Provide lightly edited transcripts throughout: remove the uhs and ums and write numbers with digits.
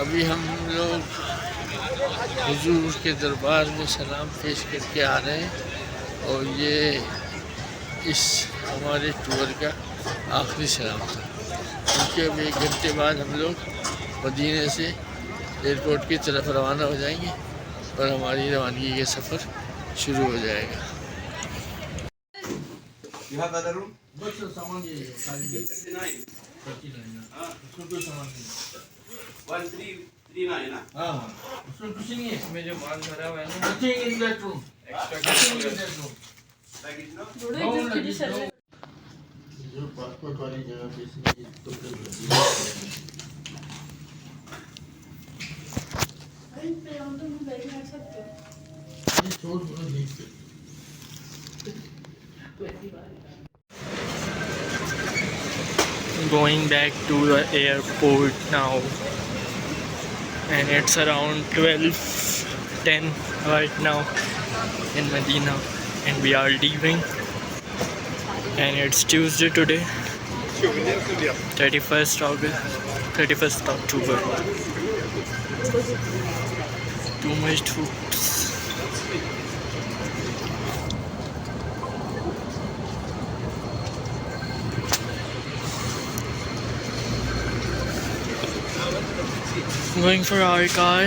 अभी हम लोग हुजूर के दरबार में सलाम पेश करके आ रहे हैं और ये इस हमारे टूर का आखिरी सलाम था, क्योंकि अब 1 घंटे बाद हम लोग मदीने से एयरपोर्ट की तरफ रवाना हो जाएंगे और हमारी रवानगी का सफ़र शुरू हो जाएगा। उसमें कुछ नहीं है, इसमें जो माल भरा हुआ है ना, जो पासपोर्ट वाली जगह पे इसमें तो Going back to the airport now, and it's around 12:10 right now in Medina, and we are leaving, and it's Tuesday today, 31st October. Too much food. Going for our car.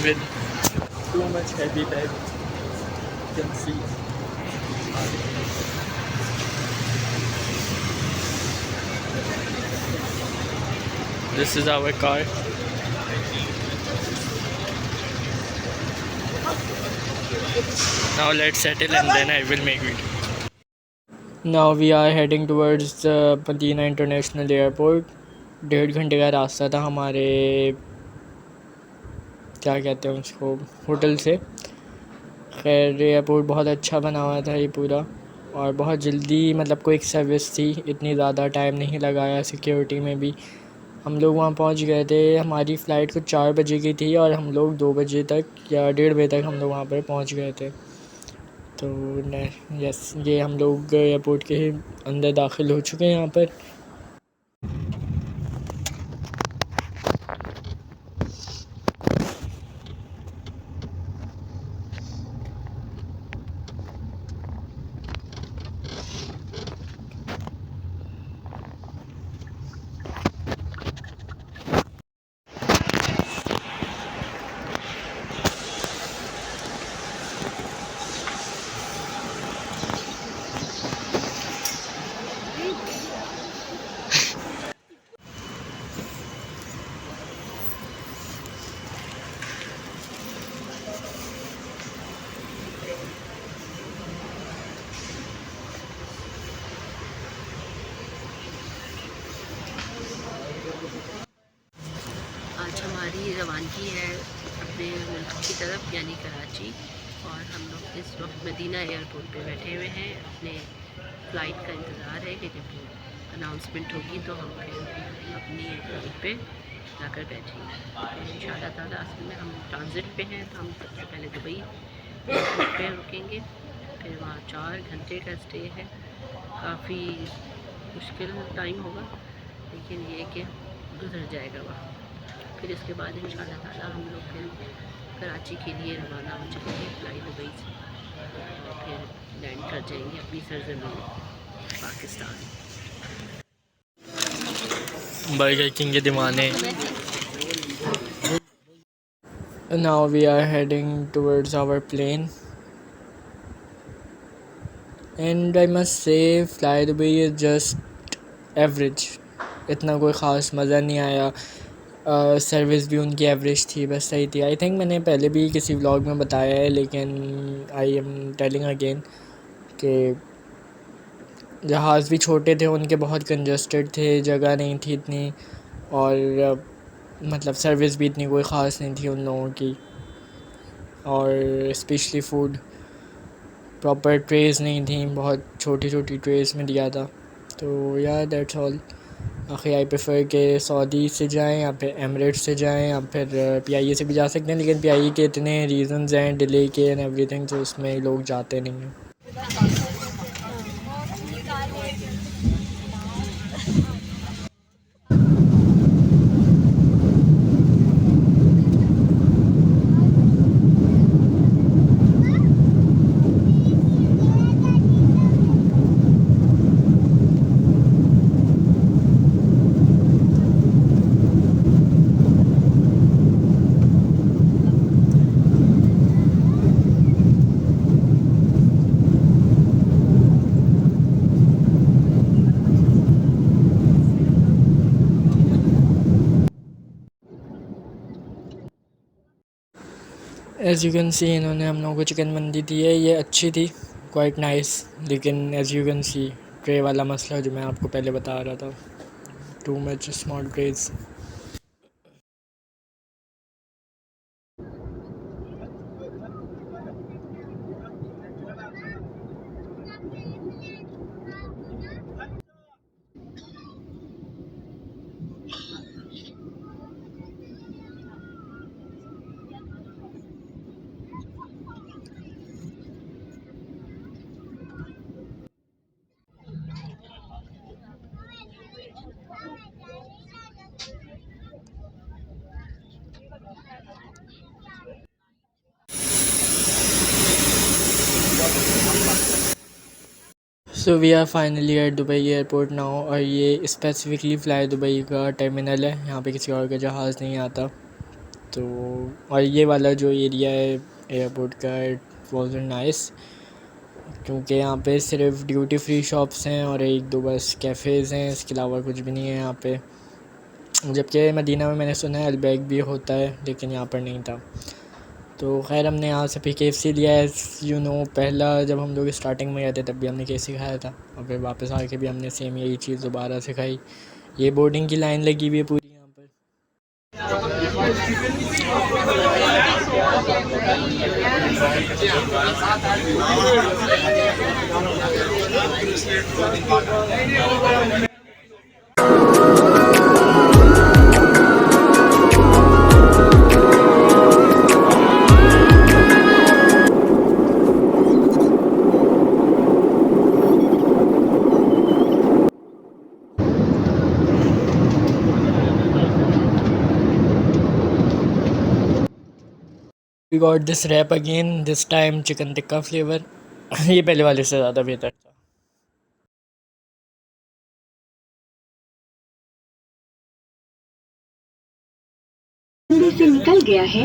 With too much heavy bag. You can see. This is our car. Now let's settle and then I will make video. Now we are heading towards the Medina International Airport. 1.5 घंटे का रास्ता था हमारे, क्या कहते हैं उसको, hotel से। खैर एयरपोर्ट बहुत अच्छा बना हुआ था ये पूरा, और बहुत जल्दी मतलब क्विक सर्विस थी, इतनी ज़्यादा टाइम नहीं लगाया। सिक्योरिटी में भी हम लोग वहाँ पहुँच गए थे। हमारी फ़्लाइट कुछ 4 बजे की थी और हम लोग 2 बजे तक या 1:30 बजे तक हम लोग वहाँ पर पहुँच गए थे। तो यस, ये हम लोग एयरपोर्ट के अंदर दाखिल हो चुके हैं यहाँ पर। आज हमारी रवानगी है अपने मुल्क की तरफ, यानी कराची, और हम लोग इस वक्त मदीना एयरपोर्ट पे बैठे हुए हैं। अपने फ़्लाइट का इंतज़ार है कि जब अनाउंसमेंट होगी तो हम अपनी फ़्लाइट पे जाकर बैठेंगे इंशाअल्लाह ताला। असल में हम ट्रांजिट पे हैं, तो हम सबसे पहले दुबई पे रुकेंगे, फिर वहाँ 4 घंटे का स्टे है। काफ़ी मुश्किल टाइम होगा, लेकिन ये कि गुजर जाएगा वहाँ। फिर इसके बाद इंशाअल्लाह ताला हम लोग फिर कराची के लिए रवाना हो जाएंगे फ्लाई दुबई से, और फिर लैंड कर जाएंगे अपनी सरज़मीन पाकिस्तान। बर्गर किंग के दीवाने। Now we are heading towards our plane, and I must say Fly Dubai is just average. इतना कोई ख़ास मज़ा नहीं आया। सर्विस भी उनकी एवरेज थी, बस सही थी। आई थिंक मैंने पहले भी किसी व्लॉग में बताया है, लेकिन आई एम टेलिंग अगेन कि जहाज़ भी छोटे थे, उनके बहुत कंजस्टेड थे, जगह नहीं थी इतनी, और मतलब सर्विस भी इतनी कोई ख़ास नहीं थी उन लोगों की, और स्पेशली फ़ूड प्रॉपर ट्रेज़ नहीं थी, बहुत छोटी छोटी ट्रेज़ में दिया था। तो या दैट्स ऑल। आखिर आई प्रेफर के सऊदी से जाएं या फिर एमिरेट्स से जाएं या फिर PIA से भी जा सकते हैं, लेकिन PIA के इतने रीज़न्स हैं डिले के एंड एवरीथिंग, तो उसमें लोग जाते नहीं हैं। एज़ यू कैन सी इन्होंने हम लोगों को चिकन मंदी दी है, ये अच्छी थी, क्वाइट नाइस, लेकिन as you can see tray वाला मसला जो मैं आपको पहले बता रहा था, too much small trays. So we are finally at Dubai airport now, और ये स्पेसिफिकली फ़्लाई दुबई का टर्मिनल है, यहाँ पे किसी और का जहाज़ नहीं आता। तो और ये वाला जो एरिया है एयरपोर्ट का, इट वॉज नाइस, क्योंकि यहाँ पे सिर्फ ड्यूटी फ्री शॉप्स हैं और एक दो बस कैफ़ेज़ हैं, इसके अलावा कुछ भी नहीं है यहाँ पे। जबकि मदीना में मैंने सुना है अलबैग भी होता है, लेकिन यहाँ पर नहीं था। तो खैर हमने यहाँ से फिर KFC लिया है, यू नो पहला जब हम लोग स्टार्टिंग में गए थे तब भी हमने KFC खाया था, और फिर वापस आके भी हमने सेम यही चीज़ दोबारा से खाई। ये बोर्डिंग की लाइन लगी हुई है पूरी यहाँ पर। We got this wrap again, this time chicken tikka flavour. ये पहले वाले से ज़्यादा बेहतर था। से निकल गया है,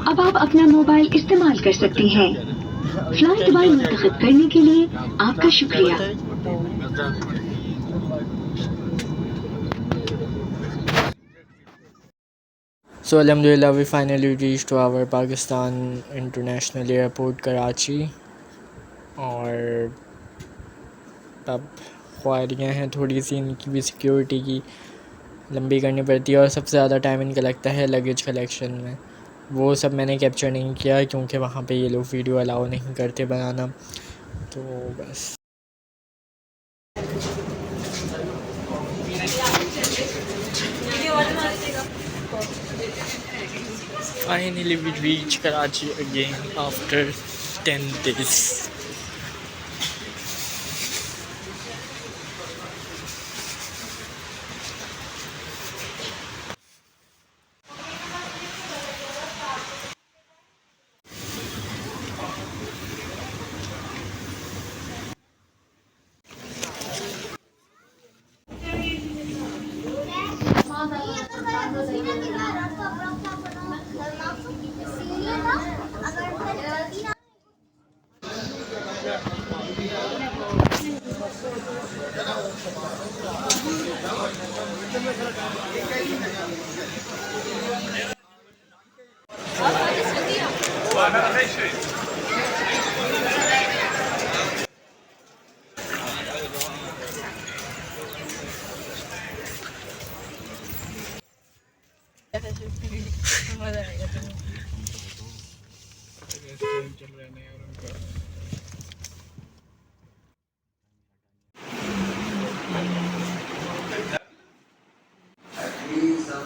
अब आप अपना मोबाइल इस्तेमाल कर सकती हैं। फ्लाइट दुबई मुंतखब करने के लिए आपका शुक्रिया। सो अल्हम्दुलिल्लाह we finally reach to our Pakistan international airport Karachi, और अब ख्वारियाँ हैं थोड़ी सी, इनकी भी सिक्योरिटी की लंबी करनी पड़ती है, और सबसे ज़्यादा टाइम इनका लगता है लगेज कलेक्शन में। वो सब मैंने कैप्चर नहीं किया क्योंकि वहाँ पे ये लोग वीडियो अलाउ नहीं करते बनाना, तो बस। Finally we reach Karachi again after 10 days।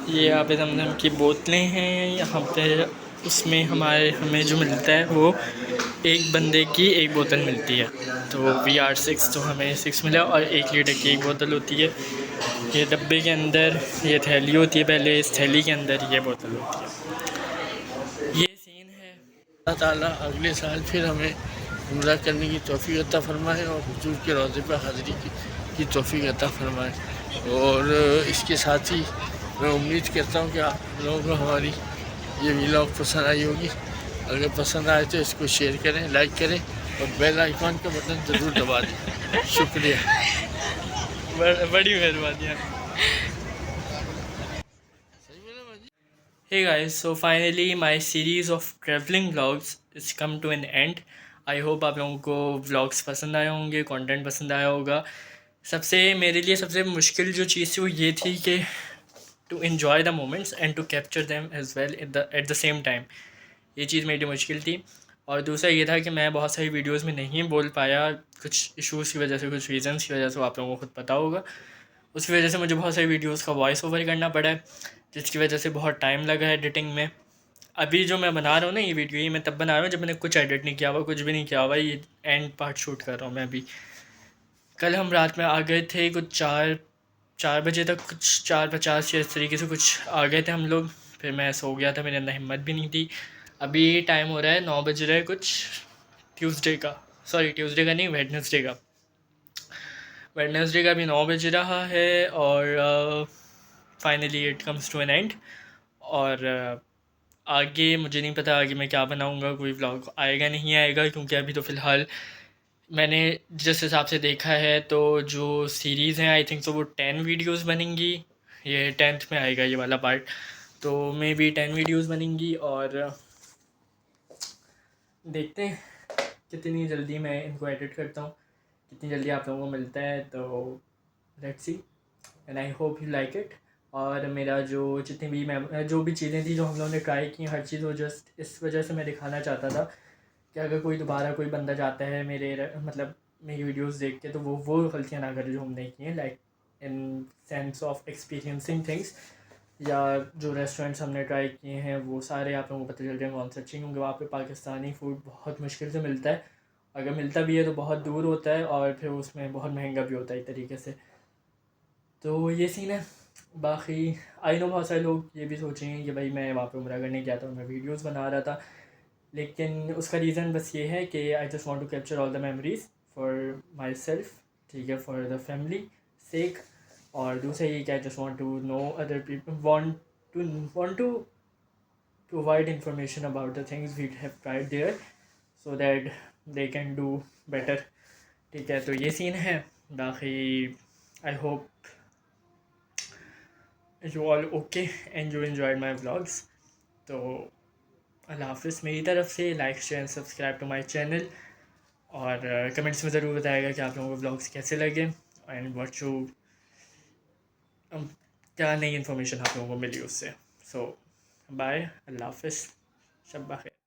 ये आप जमजम की बोतलें हैं यहाँ पे, उसमें हमें जो मिलता है वो एक बंदे की एक बोतल मिलती है, तो VR 6, तो हमें 6 मिला, और 1 लीटर की एक बोतल होती है। ये डब्बे के अंदर ये थैली होती है, पहले इस थैली के अंदर ये बोतल होती है। ये सीन है। अल्लाह ताला अगले साल फिर हमें उम्रा करने की तौफीक अता फरमाए और हुजूर के रोज़े पर हाज़िरी की तौफीक अता फरमाए। और इसके साथ ही मैं उम्मीद करता हूँ कि आप लोगों को हमारी ये व्लॉग पसंद आई होगी। अगर पसंद आए तो इसको शेयर करें, लाइक करें, और बेल आइकॉन का बटन ज़रूर दबा दें। शुक्रिया, बड़ी मेहरबानी। Hey guys, so finally my series of traveling vlogs is come to an end. I hope आप लोगों को vlogs पसंद आए होंगे, कंटेंट पसंद आया होगा। मेरे लिए सबसे मुश्किल जो चीज़ थी वो ये थी कि to enjoy the moments and to capture them as well at the same time. ये चीज़ मेरी मुश्किल थी। और दूसरा ये था कि मैं बहुत सारी वीडियोस में नहीं बोल पाया, कुछ इश्यूज़ की वजह से, कुछ रीज़न्स की वजह से, वो आप लोगों को खुद पता होगा। उसकी वजह से मुझे बहुत सारी वीडियोस का वॉइस ओवर करना पड़ा है, जिसकी वजह से बहुत टाइम लगा है एडिटिंग में। अभी जो मैं बना रहा हूँ ना ये वीडियो, ये मैं तब बना रहा हूँ जब मैंने कुछ एडिट नहीं किया हुआ, कुछ भी नहीं किया हुआ। ये एंड पार्ट शूट कर रहा हूँ मैं अभी। कल हम रात में आ गए थे कुछ 4 बजे तक, कुछ 4:50 या इस तरीके से कुछ आ गए थे हम लोग। फिर मैं सो गया था, मेरे अंदर हिम्मत भी नहीं थी। अभी टाइम हो रहा है 9 बज रहा है कुछ, ट्यूसडे का, सॉरी ट्यूसडे का नहीं, वेडनेसडे का भी 9 बज रहा है। और finally it comes to an end. और आगे मुझे नहीं पता आगे मैं क्या बनाऊंगा, कोई व्लॉग आएगा नहीं आएगा, क्योंकि अभी तो फ़िलहाल मैंने जिस हिसाब से देखा है तो जो सीरीज़ हैं आई थिंक तो वो 10 वीडियोस बनेंगी। ये 10th में आएगा ये वाला पार्ट, तो मे बी 10 वीडियोस बनेंगी। और देखते हैं कितनी जल्दी मैं इनको एडिट करता हूँ, कितनी जल्दी आप लोगों को मिलता है। तो let's see and I hope you like it. और मेरा जो जितनी भी मैं जो भी चीज़ें थी जो हम लोगों ने ट्राई की, हर चीज़ वो जस्ट इस वजह से मैं दिखाना चाहता था कि अगर कोई दोबारा कोई बंदा जाता है मतलब मेरी वीडियोस देख के, तो वो गलतियाँ ना करे जो हमने की हैं, like in sense of experiencing things. या जो रेस्टोरेंट्स हमने ट्राई किए हैं वो सारे आप लोगों को पता चल जाए कौन सा अच्छी, क्योंकि वहाँ पे पाकिस्तानी फ़ूड बहुत मुश्किल से मिलता है। अगर मिलता भी है तो बहुत दूर होता है, और फिर उसमें बहुत महंगा भी होता है एक तरीके से। तो ये सीन है। बाकी आई नो बहुत सारे लोग ये भी सोचेंगे कि भाई मैं वहाँ पे उम्रा करने गया था, मैं वीडियोस बना रहा था, लेकिन उसका रीज़न बस ये है कि I just want to capture all the memories for myself, ठीक है, फॉर द फैमिली सेक। और दूसरा ये कि I just want to know other people, want to provide information about the things we have tried there, so that they can do better, ठीक है। तो ये सीन है। बाकी I hope you all okay and you enjoyed my vlogs. तो अल्लाह हाफ़िज़ मेरी तरफ से। Like share and subscribe to my channel. और कमेंट्स में ज़रूर बताएगा कि आप लोगों को व्लॉग्स कैसे लगे एंड व्हाट यू क्या नई इन्फॉर्मेशन आप लोगों को मिली उससे। सो बाय, अल्लाह हाफ़िज़, शब बख़ैर।